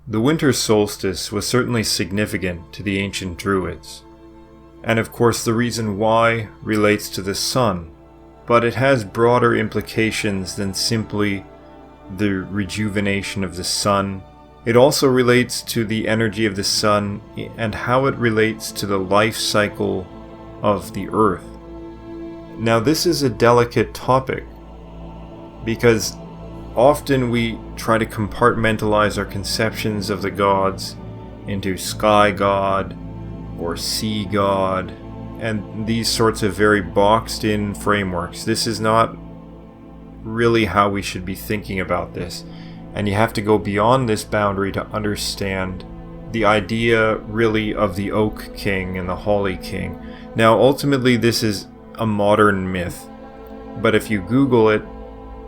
The winter solstice was certainly significant to the ancient Druids, and of course the reason why relates to the sun, but it has broader implications than simply the rejuvenation of the sun. It also relates to the energy of the sun and how it relates to the life cycle of the earth. Now this is a delicate topic because often we try to compartmentalize our conceptions of the gods into sky god or sea god and these sorts of very boxed in frameworks. This is not really how we should be thinking about this, and you have to go beyond this boundary to understand the idea really of the Oak King and the Holly King. Now ultimately this is a modern myth, but if you Google it,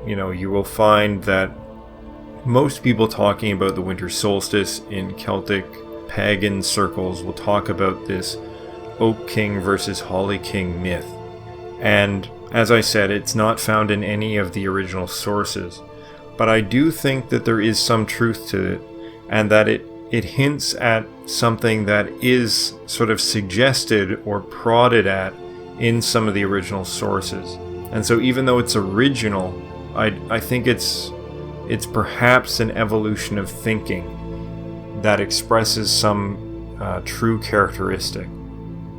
you will find that most people talking about the winter solstice in Celtic pagan circles will talk about this Oak King versus Holly King myth. And as I said, it's not found in any of the original sources, but I do think that there is some truth to it, and that it hints at something that is sort of suggested or prodded at in some of the original sources. And so even though it's original, I think it's perhaps an evolution of thinking that expresses some true characteristic.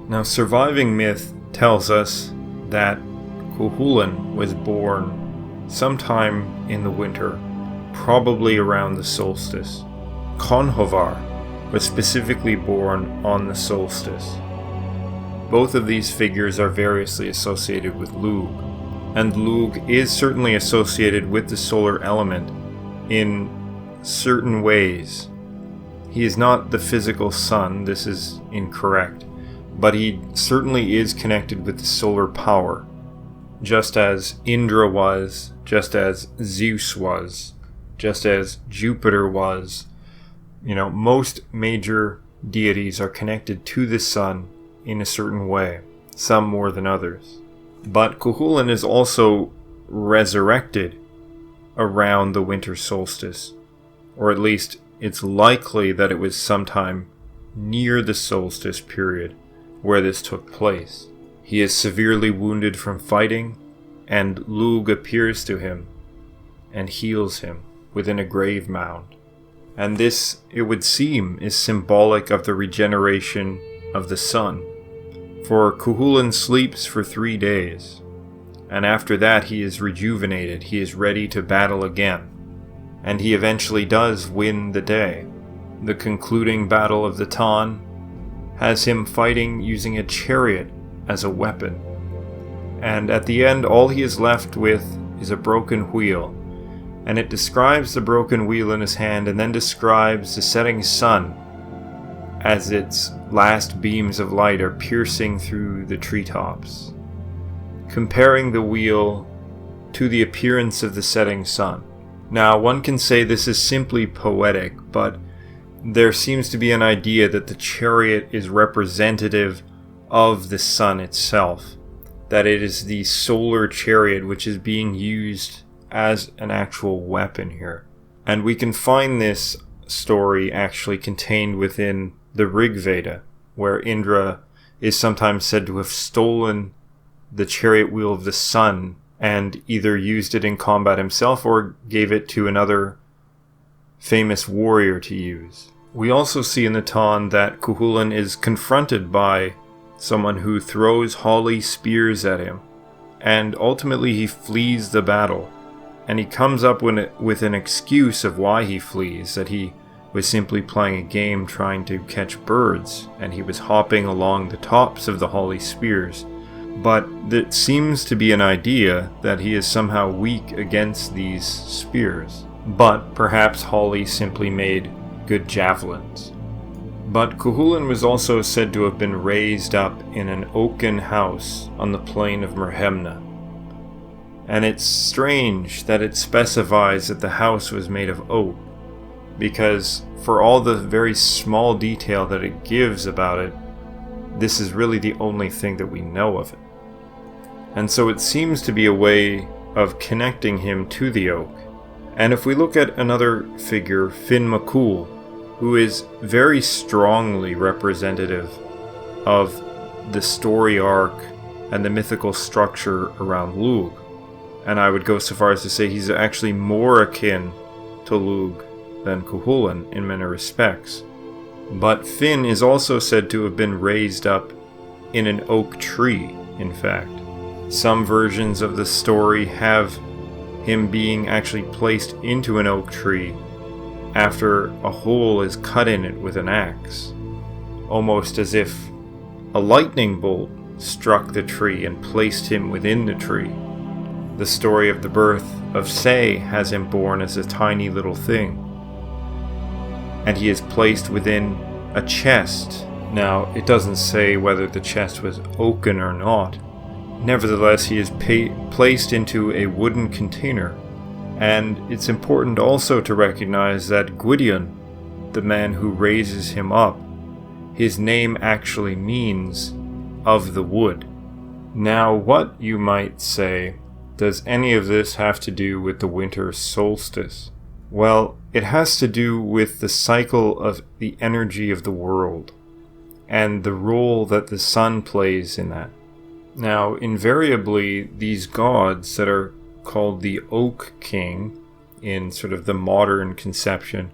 Now, surviving myth tells us that Cuchulainn was born sometime in the winter, probably around the solstice. Conchobar was specifically born on the solstice. Both of these figures are variously associated with Lug, and Lug is certainly associated with the solar element in certain ways. He is not the physical sun, this is incorrect, but he certainly is connected with the solar power, just as Indra was, just as Zeus was, just as Jupiter was. Most major deities are connected to the sun in a certain way, some more than others. But Cuchulainn is also resurrected around the winter solstice, or at least it's likely that it was sometime near the solstice period where this took place. He is severely wounded from fighting, and Lug appears to him and heals him within a grave mound. And this, it would seem, is symbolic of the regeneration of the sun. For Cuchulainn sleeps for 3 days, and after that he is rejuvenated, he is ready to battle again, and he eventually does win the day. The concluding battle of the Tann has him fighting using a chariot as a weapon, and at the end all he is left with is a broken wheel, and it describes the broken wheel in his hand and then describes the setting sun as its last beams of light are piercing through the treetops, comparing the wheel to the appearance of the setting sun. Now, one can say this is simply poetic, but there seems to be an idea that the chariot is representative of the sun itself, that it is the solar chariot which is being used as an actual weapon here. And we can find this story actually contained within the Rig Veda, where Indra is sometimes said to have stolen the chariot wheel of the sun and either used it in combat himself or gave it to another famous warrior to use. We also see in the Tann that Cuchulainn is confronted by someone who throws holly spears at him, and ultimately he flees the battle, and he comes up with an excuse of why he flees, that he was simply playing a game trying to catch birds, and he was hopping along the tops of the holly spears. But it seems to be an idea that he is somehow weak against these spears. But perhaps holly simply made good javelins. But Cuchulainn was also said to have been raised up in an oaken house on the plain of Merhemna. And it's strange that it specifies that the house was made of oak, because for all the very small detail that it gives about it, this is really the only thing that we know of it. And so it seems to be a way of connecting him to the oak. And if we look at another figure, Finn McCool, who is very strongly representative of the story arc and the mythical structure around Lug. And I would go so far as to say he's actually more akin to Lug than Cuchulainn in many respects. But Finn is also said to have been raised up in an oak tree, in fact. Some versions of the story have him being actually placed into an oak tree after a hole is cut in it with an axe, almost as if a lightning bolt struck the tree and placed him within the tree. The story of the birth of Say has him born as a tiny little thing, and he is placed within a chest. Now, it doesn't say whether the chest was oaken or not. Nevertheless, he is placed into a wooden container, and it's important also to recognize that Gwydion, the man who raises him up, his name actually means of the wood. Now, what, you might say, does any of this have to do with the winter solstice? Well, it has to do with the cycle of the energy of the world, and the role that the sun plays in that. Now, invariably, these gods that are called the Oak King, in sort of the modern conception,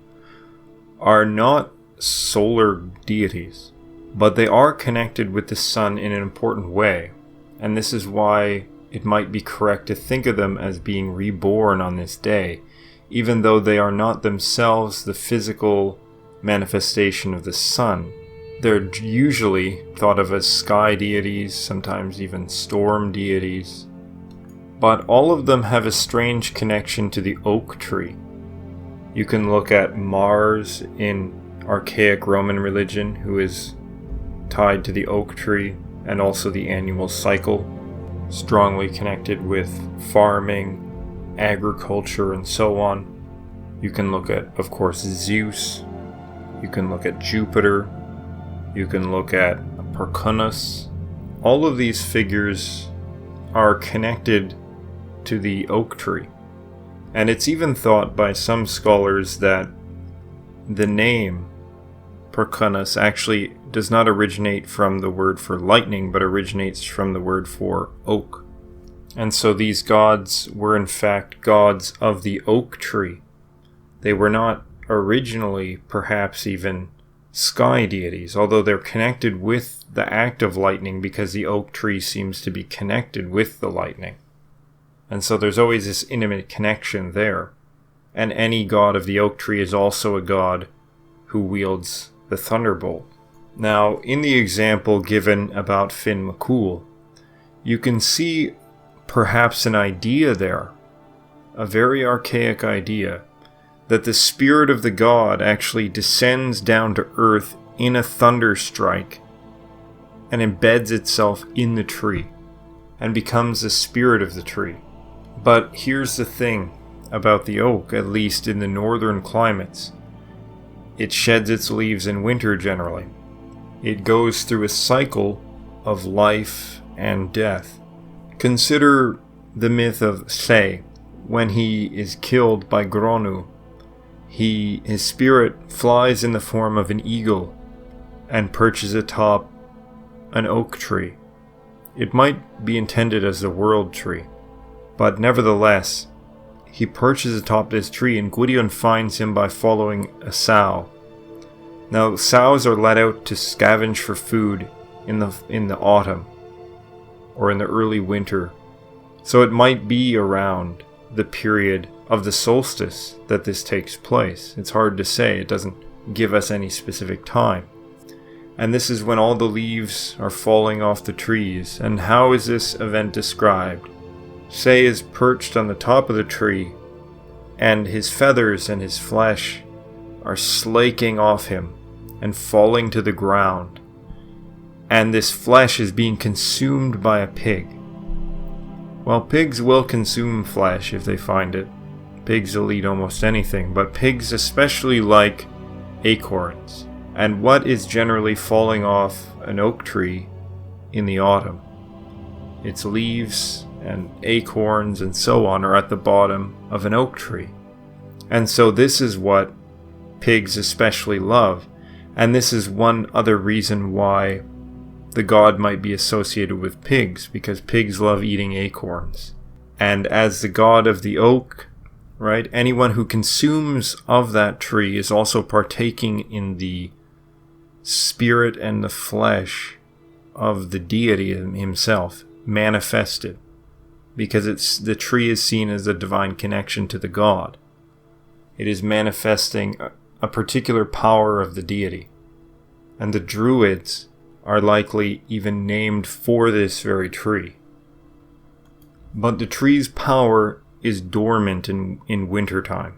are not solar deities, but they are connected with the sun in an important way, and this is why it might be correct to think of them as being reborn on this day, even though they are not themselves the physical manifestation of the sun. They're usually thought of as sky deities, sometimes even storm deities. But all of them have a strange connection to the oak tree. You can look at Mars in archaic Roman religion, who is tied to the oak tree, and also the annual cycle, strongly connected with farming, agriculture, and so on. You can look at, of course, Zeus. You can look at Jupiter. You can look at Percunus. All of these figures are connected to the oak tree. And it's even thought by some scholars that the name Percunus actually does not originate from the word for lightning, but originates from the word for oak. And so these gods were in fact gods of the oak tree. They were not originally perhaps even sky deities, although they're connected with the act of lightning because the oak tree seems to be connected with the lightning. And so there's always this intimate connection there. And any god of the oak tree is also a god who wields the thunderbolt. Now, in the example given about Finn McCool, you can see perhaps an idea there, a very archaic idea, that the spirit of the god actually descends down to earth in a thunder strike and embeds itself in the tree and becomes the spirit of the tree. But here's the thing about the oak, at least in the northern climates. It sheds its leaves in winter generally. It goes through a cycle of life and death. Consider the myth of Say. When he is killed by Gronu, his spirit flies in the form of an eagle and perches atop an oak tree. It might be intended as the world tree, but nevertheless, he perches atop this tree, and Gwydion finds him by following a sow. Now, sows are let out to scavenge for food in the autumn or in the early winter, so it might be around the period of the solstice that this takes place. It's hard to say. It doesn't give us any specific time. And this is when all the leaves are falling off the trees. And how is this event described? Say is perched on the top of the tree, and his feathers and his flesh are slaking off him and falling to the ground. And this flesh is being consumed by a pig. Well, pigs will consume flesh if they find it. Pigs will eat almost anything, but pigs especially like acorns. And what is generally falling off an oak tree in the autumn? Its leaves and acorns and so on are at the bottom of an oak tree. And so this is what pigs especially love. And this is one other reason why the god might be associated with pigs, because pigs love eating acorns. And as the god of the oak, right, anyone who consumes of that tree is also partaking in the spirit and the flesh of the deity himself, manifested, because the tree is seen as a divine connection to the god. It is manifesting a particular power of the deity. And the Druids are likely even named for this very tree. But the tree's power is dormant in wintertime.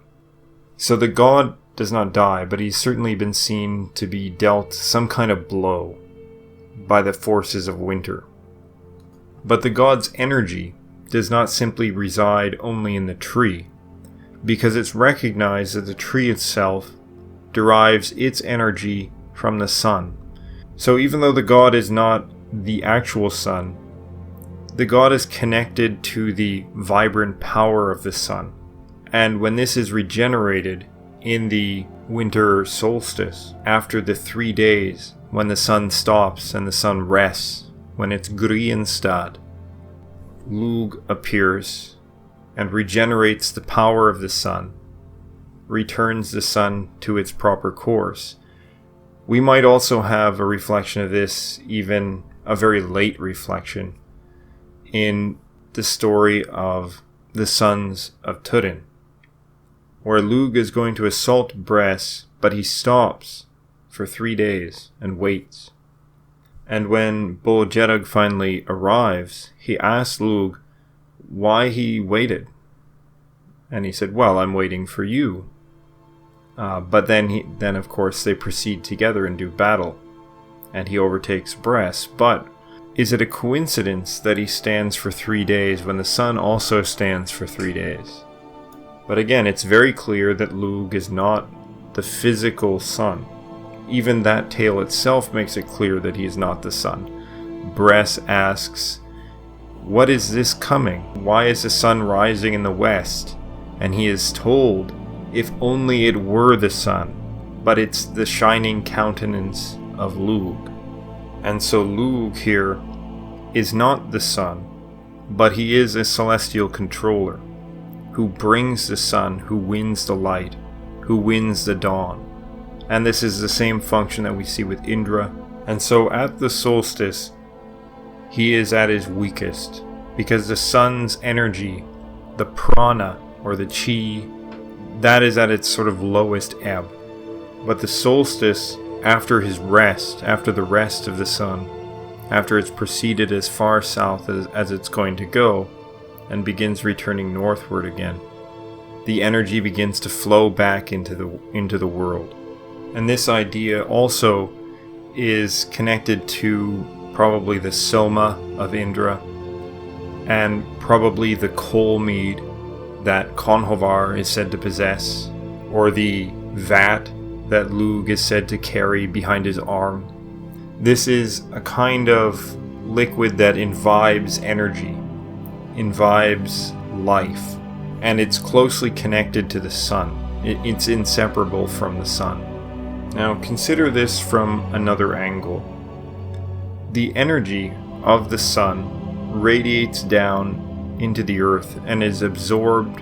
So the god does not die, but he's certainly been seen to be dealt some kind of blow by the forces of winter. But the god's energy does not simply reside only in the tree, because it's recognized that the tree itself derives its energy from the sun. So even though the god is not the actual sun, the god is connected to the vibrant power of the sun. And when this is regenerated in the winter solstice, after the 3 days when the sun stops and the sun rests, when it's Grienstad, Lug appears and regenerates the power of the sun, returns the sun to its proper course. We might also have a reflection of this, even a very late reflection, in the story of the sons of Turin, where Lug is going to assault Bress, but he stops for 3 days and waits. And when Bolgerug finally arrives, he asks Lug why he waited. And he said, well, I'm waiting for you. But then of course they proceed together and do battle, and he overtakes Bress. But is it a coincidence that he stands for 3 days when the sun also stands for 3 days? But again, it's very clear that Lug is not the physical sun. Even that tale itself makes it clear that he is not the sun. Bress asks, what is this coming? Why is the sun rising in the west? And he is told, if only it were the sun, but it's the shining countenance of Lug. And so Lug here is not the sun, but he is a celestial controller, who brings the sun, who wins the light, who wins the dawn. And this is the same function that we see with Indra. And so at the solstice, he is at his weakest, because the sun's energy, the prana, or the chi, that is at its sort of lowest ebb. But the solstice, after his rest, after the rest of the sun, after it's proceeded as far south as it's going to go, and begins returning northward again, the energy begins to flow back into the world. And this idea also is connected to probably the Soma of Indra, and probably the coal mead that Conhovar is said to possess, or the vat that Lug is said to carry behind his arm. This is a kind of liquid that imbibes energy, imbibes life, and it's closely connected to the sun. It's inseparable from the sun. Now consider this from another angle. The energy of the sun radiates down into the earth and is absorbed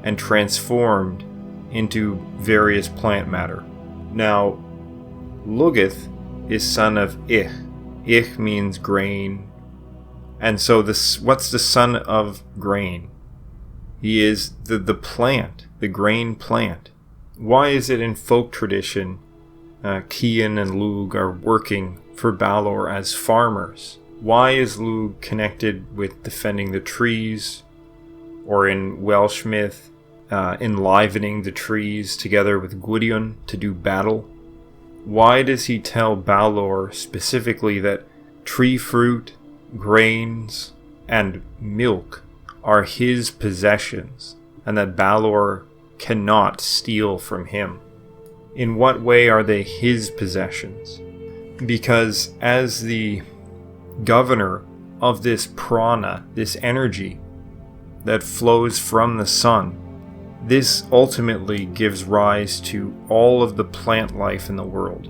and transformed into various plant matter. Now, Lugith is son of Ich. Ich means grain. And so what's the son of grain? He is the plant, the grain plant. Why is it in folk tradition Cian and Lug are working for Balor as farmers? Why is Lug connected with defending the trees, or in Welsh myth, enlivening the trees together with Gwydion to do battle? Why does he tell Balor specifically that tree fruit, grains, and milk are his possessions, and that Balor cannot steal from him? In what way are they his possessions? Because as the governor of this prana, this energy that flows from the sun, This ultimately gives rise to all of the plant life in the world.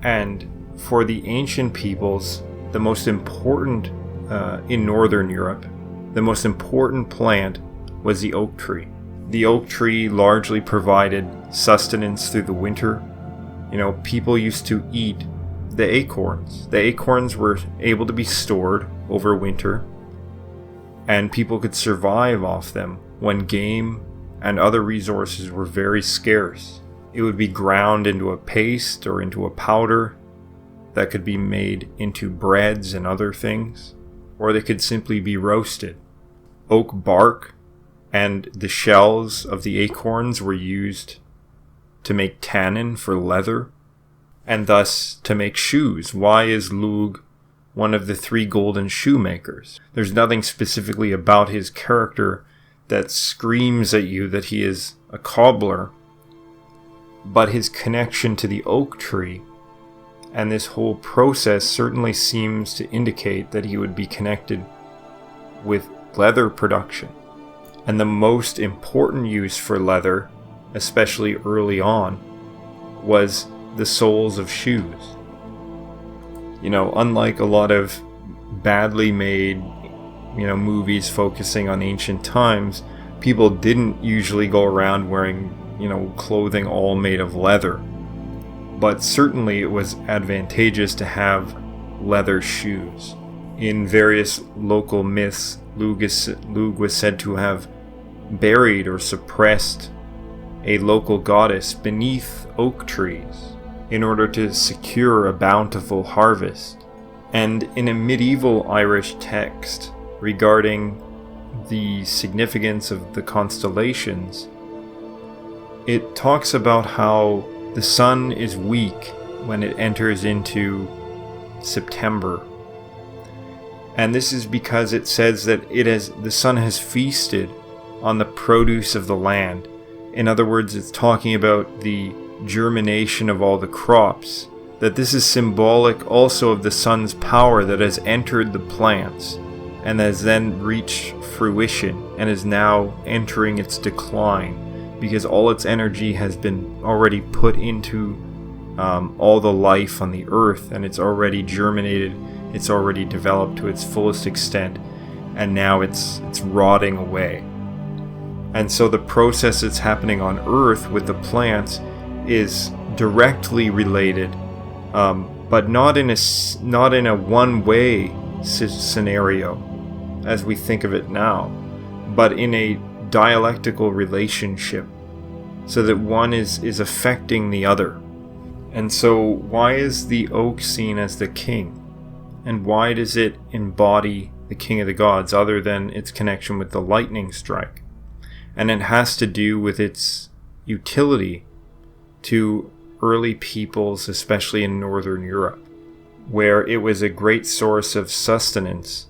And for the ancient peoples, the most important in Northern Europe, the most important plant was the oak tree. The oak tree largely provided sustenance through the winter. People used to eat the acorns. The acorns were able to be stored over winter, and people could survive off them when game and other resources were very scarce. It would be ground into a paste or into a powder that could be made into breads and other things, or they could simply be roasted. Oak bark and the shells of the acorns were used to make tannin for leather, and thus to make shoes. Why is Lug one of the 3 golden shoemakers? There's nothing specifically about his character that screams at you that he is a cobbler, but his connection to the oak tree and this whole process certainly seems to indicate that he would be connected with leather production. And the most important use for leather, especially early on, was the soles of shoes. Unlike a lot of badly made, movies focusing on ancient times, people didn't usually go around wearing, clothing all made of leather. But certainly it was advantageous to have leather shoes. In various local myths, Lug was said to have buried or suppressed a local goddess beneath oak trees in order to secure a bountiful harvest. And in a medieval Irish text regarding the significance of the constellations, it talks about how the sun is weak when it enters into September. And this is because it says that the sun has feasted on the produce of the land. In other words, it's talking about the germination of all the crops. That this is symbolic also of the sun's power that has entered the plants and has then reached fruition and is now entering its decline, because all its energy has been already put into all the life on the earth, and it's already germinated, it's already developed to its fullest extent, and now it's rotting away. And so the process that's happening on earth with the plants is directly related, but not in a one-way scenario as we think of it now, but in a dialectical relationship, so that one is affecting the other. And so why is the oak seen as the king? And why does it embody the king of the gods other than its connection with the lightning strike? And it has to do with its utility to early peoples, especially in Northern Europe, where it was a great source of sustenance.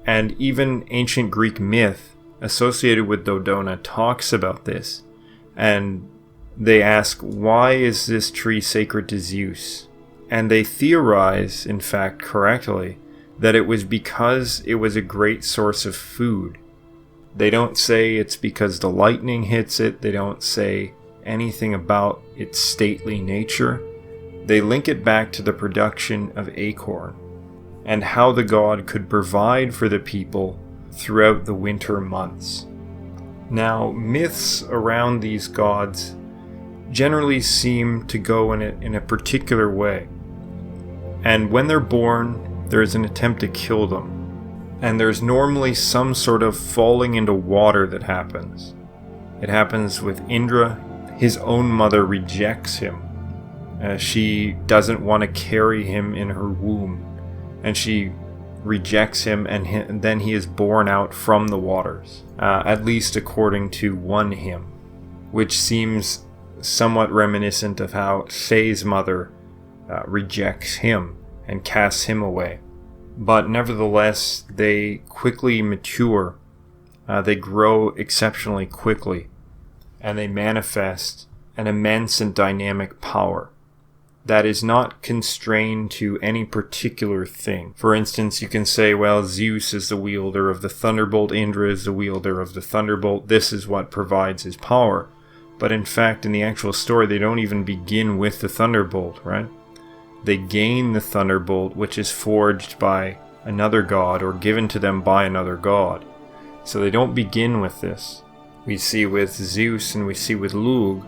And even ancient Greek myth associated with Dodona talks about this, and they ask, why is this tree sacred to Zeus? And they theorize, in fact correctly, that it was because it was a great source of food. They don't say it's because the lightning hits it, they don't say anything about its stately nature. They link it back to the production of acorn, and how the god could provide for the people throughout the winter months. Now, myths around these gods generally seem to go in a particular way. And when they're born, there's an attempt to kill them. And there's normally some sort of falling into water that happens. It happens with Indra. His own mother rejects him. She doesn't want to carry him in her womb, and she rejects him, and then he is born out from the waters, at least according to one hymn, which seems somewhat reminiscent of how Faye's mother rejects him and casts him away. But nevertheless, they quickly mature, they grow exceptionally quickly, and they manifest an immense and dynamic power. that is not constrained to any particular thing. For instance, you can say, well, Zeus is the wielder of the thunderbolt, Indra is the wielder of the thunderbolt, this is what provides his power. But in fact, in the actual story, they don't even begin with the thunderbolt, right? They gain the thunderbolt, which is forged by another god or given to them by another god. So they don't begin with this. We see with Zeus and we see with Lug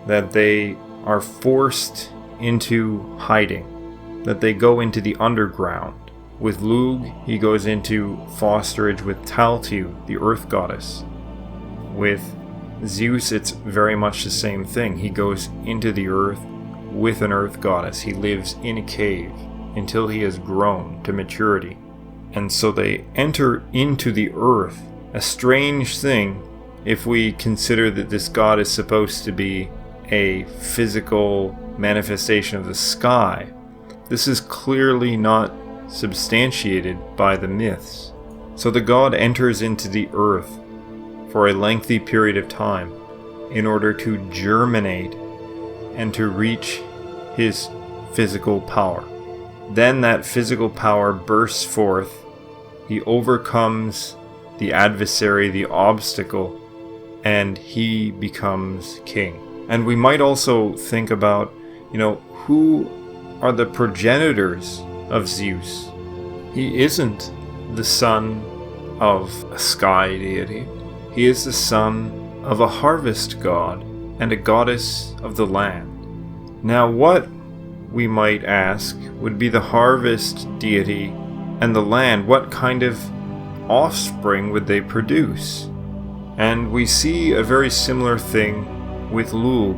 that they are forced into hiding, that they go into the underground. With Lug, he goes into fosterage with Taltu, the earth goddess. With Zeus, it's very much the same thing. He goes into the earth with an earth goddess. He lives in a cave until he has grown to maturity. And so they enter into the earth, a strange thing if we consider that this god is supposed to be a physical manifestation of the sky. This is clearly not substantiated by the myths. So the god enters into the earth for a lengthy period of time in order to germinate and to reach his physical power. Then that physical power bursts forth. He overcomes the adversary, the obstacle, and he becomes king. And we might also think about, who are the progenitors of Zeus? He isn't the son of a sky deity. He is the son of a harvest god and a goddess of the land. Now what, we might ask, would be the harvest deity and the land? What kind of offspring would they produce? And we see a very similar thing with Lug,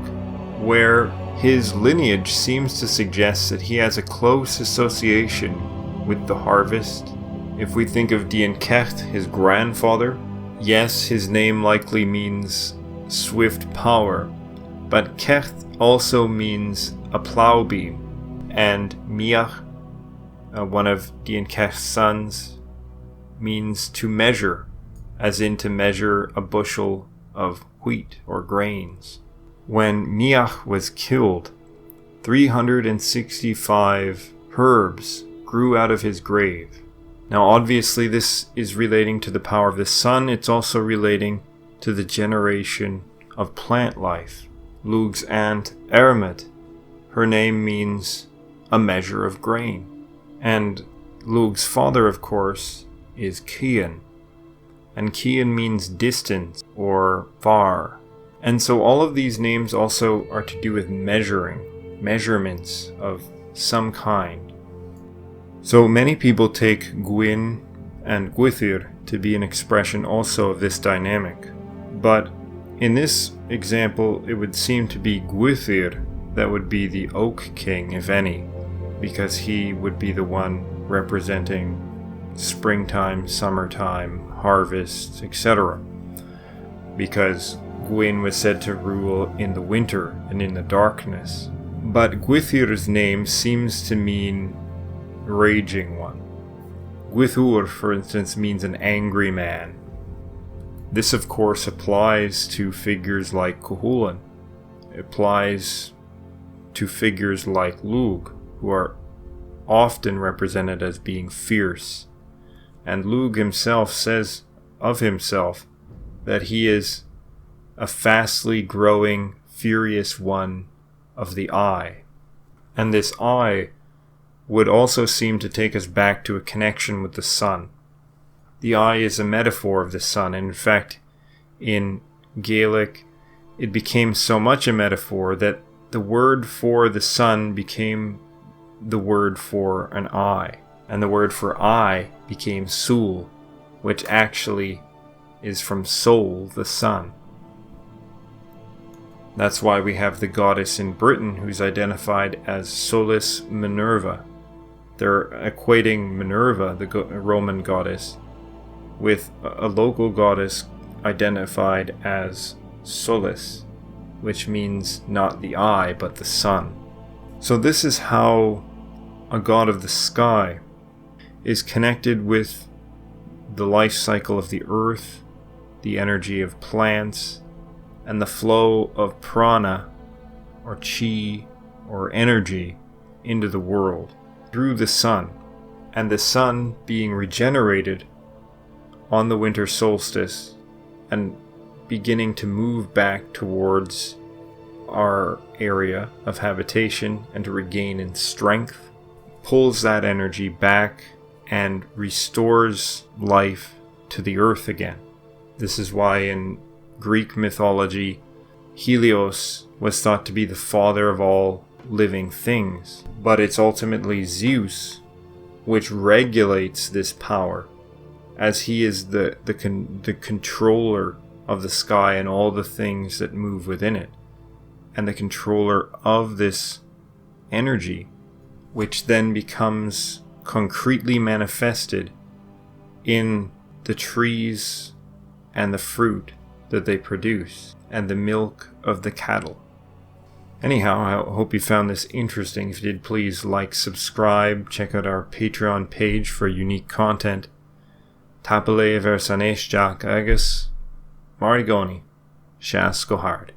where his lineage seems to suggest that he has a close association with the harvest. If we think of Dialectical, his grandfather, yes, his name likely means swift power, but Keth also means a plow beam, and Miach, one of Dialectical's sons, means to measure, as in to measure a bushel of wheat or grains. When Miach was killed, 365 herbs grew out of his grave. Now obviously this is relating to the power of the sun. It's also relating to the generation of plant life. Lug's aunt Ermit, her name means a measure of grain. And Lug's father, of course, is Kian. And Kian means distance or far. And so all of these names also are to do with measuring, measurements of some kind. So many people take Gwyn and Gwythyr to be an expression also of this dynamic. But in this example, it would seem to be Gwythyr that would be the oak king, if any, because he would be the one representing springtime, summertime, harvest, etc. Because Gwyn was said to rule in the winter and in the darkness. But Gwythyr's name seems to mean raging one. Gwythyr, for instance, means an angry man. This, of course, applies to figures like Cuchulainn. It applies to figures like Lug, who are often represented as being fierce. And Lug himself says of himself that he is a fastly growing, furious one of the eye. And this eye would also seem to take us back to a connection with the sun. The eye is a metaphor of the sun, and in fact, in Gaelic, it became so much a metaphor that the word for the sun became the word for an eye, and the word for eye became sul, which actually is from Sol, the sun. That's why we have the goddess in Britain who's identified as Solis Minerva. They're equating Minerva, the Roman goddess, with a local goddess identified as Solis, which means not the eye, but the sun. So this is how a god of the sky is connected with the life cycle of the earth, the energy of plants, and the flow of prana, or chi, or energy into the world through the sun, and the sun being regenerated on the winter solstice and beginning to move back towards our area of habitation and to regain in strength, pulls that energy back and restores life to the earth again. This is why in Greek mythology, Helios was thought to be the father of all living things, but it's ultimately Zeus which regulates this power, as he is the controller of the sky and all the things that move within it, and the controller of this energy, which then becomes concretely manifested in the trees and the fruit that they produce, and the milk of the cattle. Anyhow, I hope you found this interesting. If you did, please like, subscribe, check out our Patreon page for unique content. Tapale versanesh jack agus, Marigoni, Shas go hard.